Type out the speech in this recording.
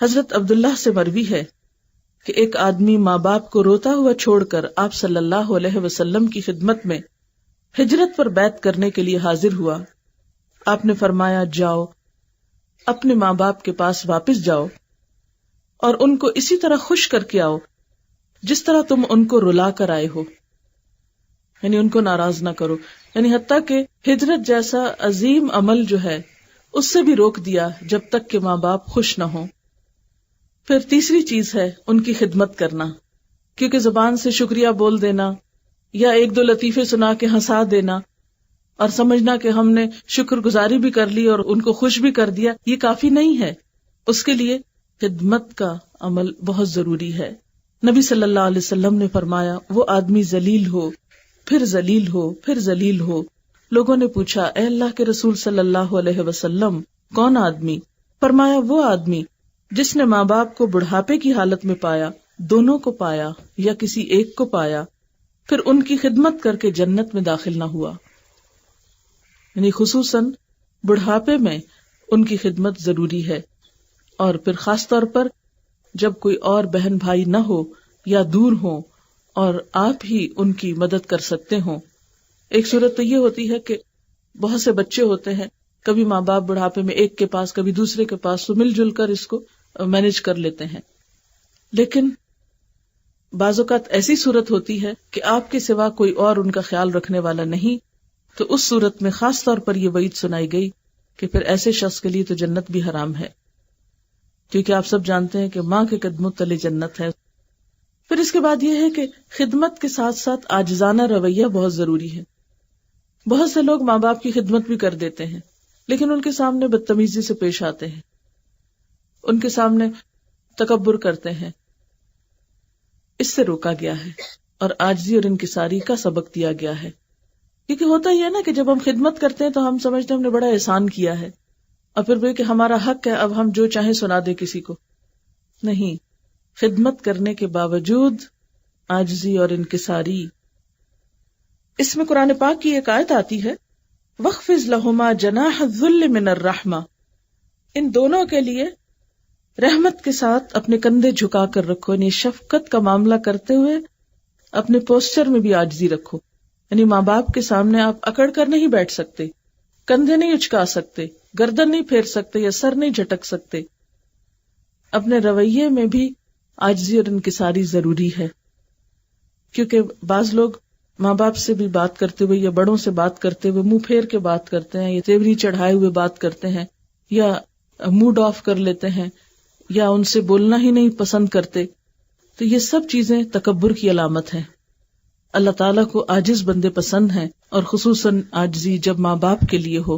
حضرت عبداللہ سے مروی ہے کہ ایک آدمی ماں باپ کو روتا ہوا چھوڑ کر آپ صلی اللہ علیہ وسلم کی خدمت میں ہجرت پر بیعت کرنے کے لیے حاضر ہوا. آپ نے فرمایا جاؤ اپنے ماں باپ کے پاس واپس جاؤ اور ان کو اسی طرح خوش کر کے آؤ جس طرح تم ان کو رلا کر آئے ہو، یعنی ان کو ناراض نہ کرو. یعنی حتیٰ کہ ہجرت جیسا عظیم عمل جو ہے اس سے بھی روک دیا جب تک کہ ماں باپ خوش نہ ہوں. پھر تیسری چیز ہے ان کی خدمت کرنا، کیونکہ زبان سے شکریہ بول دینا یا ایک دو لطیفے سنا کے ہنسا دینا اور سمجھنا کہ ہم نے شکر گزاری بھی کر لی اور ان کو خوش بھی کر دیا، یہ کافی نہیں ہے. اس کے لیے خدمت کا عمل بہت ضروری ہے. نبی صلی اللہ علیہ وسلم نے فرمایا وہ آدمی ذلیل ہو پھر ذلیل ہو پھر ذلیل ہو. لوگوں نے پوچھا اے اللہ کے رسول صلی اللہ علیہ وسلم کون آدمی؟ فرمایا وہ آدمی جس نے ماں باپ کو بڑھاپے کی حالت میں پایا، دونوں کو پایا یا کسی ایک کو پایا، پھر ان کی خدمت کر کے جنت میں داخل نہ ہوا. یعنی خصوصاً بڑھاپے میں ان کی خدمت ضروری ہے، اور پھر خاص طور پر جب کوئی اور بہن بھائی نہ ہو یا دور ہوں اور آپ ہی ان کی مدد کر سکتے ہوں. ایک صورت تو یہ ہوتی ہے کہ بہت سے بچے ہوتے ہیں، کبھی ماں باپ بڑھاپے میں ایک کے پاس کبھی دوسرے کے پاس، تو مل جل کر اس کو مینج کر لیتے ہیں. لیکن بعض اوقات ایسی صورت ہوتی ہے کہ آپ کے سوا کوئی اور ان کا خیال رکھنے والا نہیں، تو اس صورت میں خاص طور پر یہ وعید سنائی گئی کہ پھر ایسے شخص کے لیے تو جنت بھی حرام ہے، کیونکہ آپ سب جانتے ہیں کہ ماں کے قدموں تلے جنت ہے. پھر اس کے بعد یہ ہے کہ خدمت کے ساتھ ساتھ عاجزانہ رویہ بہت ضروری ہے. بہت سے لوگ ماں باپ کی خدمت بھی کر دیتے ہیں لیکن ان کے سامنے بدتمیزی سے پیش آتے ہیں، ان کے سامنے تکبر کرتے ہیں. اس سے روکا گیا ہے اور عاجزی اور انکساری کا سبق دیا گیا ہے. کیونکہ ہوتا ہی ہے نا کہ جب ہم خدمت کرتے ہیں تو ہم سمجھتے ہیں ہم نے بڑا احسان کیا ہے، اور پھر وہ کہ ہمارا حق ہے اب ہم جو چاہیں سنا دیں کسی کو. نہیں، خدمت کرنے کے باوجود عاجزی اور انکساری. اس میں قرآن پاک کی ایک آیت آتی ہے وَاخْفِضْ لَهُمَا جَنَاحَ الذُّلِّ مِنَ الرَّحْمَةِ، ان دونوں کے لیے رحمت کے ساتھ اپنے کندھے جھکا کر رکھو، یعنی شفقت کا معاملہ کرتے ہوئے اپنے پوسچر میں بھی عاجزی رکھو. یعنی ماں باپ کے سامنے آپ اکڑ کر نہیں بیٹھ سکتے، کندھے نہیں اچکا سکتے، گردن نہیں پھیر سکتے یا سر نہیں جھٹک سکتے. اپنے رویے میں بھی عاجزی اور انکساری ضروری ہے، کیونکہ بعض لوگ ماں باپ سے بھی بات کرتے ہوئے یا بڑوں سے بات کرتے ہوئے منہ پھیر کے بات کرتے ہیں، یا تیوری چڑھائے ہوئے بات کرتے ہیں، یا موڈ آف کر لیتے ہیں، یا ان سے بولنا ہی نہیں پسند کرتے. تو یہ سب چیزیں تکبر کی علامت ہیں. اللہ تعالیٰ کو عاجز بندے پسند ہیں، اور خصوصاً عاجزی جب ماں باپ کے لیے ہو.